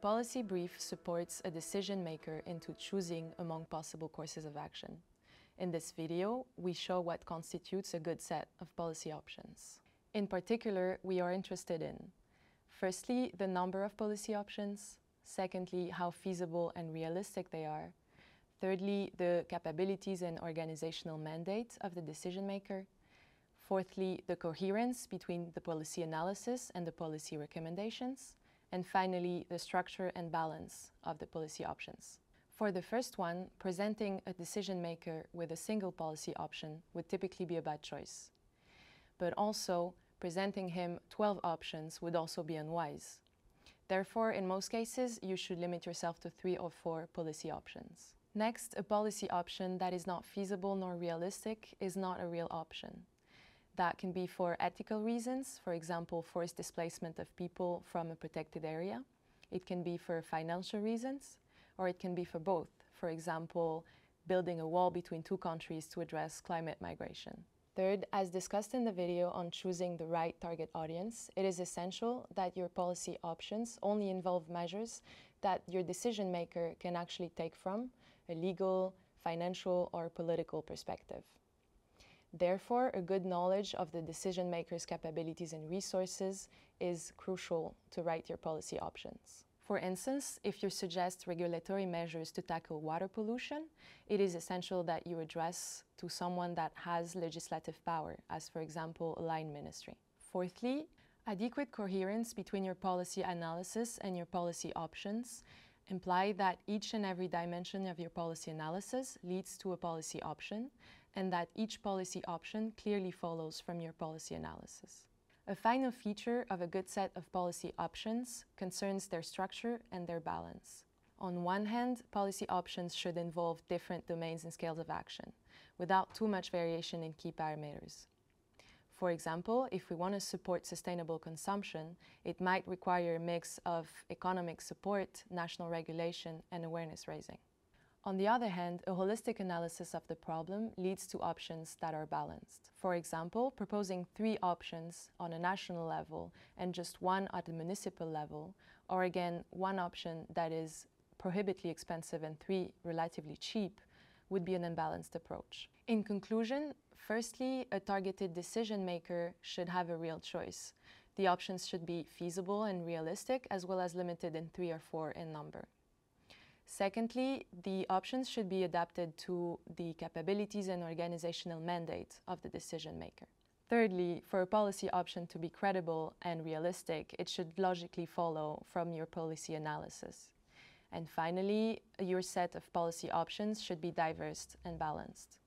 policy brief supports a decision maker into choosing among possible courses of action. In this video, we show what constitutes a good set of policy options. In particular, we are interested in, firstly, the number of policy options, secondly, how feasible and realistic they are, thirdly, the capabilities and organizational mandate of the decision maker, fourthly, the coherence between the policy analysis and the policy recommendations, and finally, the structure and balance of the policy options. For the first one, presenting a decision maker with a single policy option would typically be a bad choice. But also, presenting him 12 options would also be unwise. Therefore, in most cases, you should limit yourself to 3 or 4 policy options. Next, a policy option that is not feasible nor realistic is not a real option. That can be for ethical reasons, for example, forced displacement of people from a protected area. It can be for financial reasons, or it can be for both, for example, building a wall between two countries to address climate migration. Third, as discussed in the video on choosing the right target audience, it is essential that your policy options only involve measures that your decision maker can actually take from a legal, financial, or political perspective. Therefore, a good knowledge of the decision maker's capabilities and resources is crucial to write your policy options. For instance, if you suggest regulatory measures to tackle water pollution, it is essential that you address to someone that has legislative power, as for example, a line ministry. Fourthly, adequate coherence between your policy analysis and your policy options imply that each and every dimension of your policy analysis leads to a policy option, and that each policy option clearly follows from your policy analysis. A final feature of a good set of policy options concerns their structure and their balance. On one hand, policy options should involve different domains and scales of action, without too much variation in key parameters. For example, if we want to support sustainable consumption, it might require a mix of economic support, national regulation, and awareness raising. On the other hand, a holistic analysis of the problem leads to options that are balanced. For example, proposing 3 options on a national level and just 1 at the municipal level, or again, 1 option that is prohibitively expensive and 3 relatively cheap, would be an unbalanced approach. In conclusion, firstly, a targeted decision maker should have a real choice. The options should be feasible and realistic, as well as limited in 3 or 4 in number. Secondly, the options should be adapted to the capabilities and organizational mandate of the decision maker. Thirdly, for a policy option to be credible and realistic, it should logically follow from your policy analysis. And finally, your set of policy options should be diverse and balanced.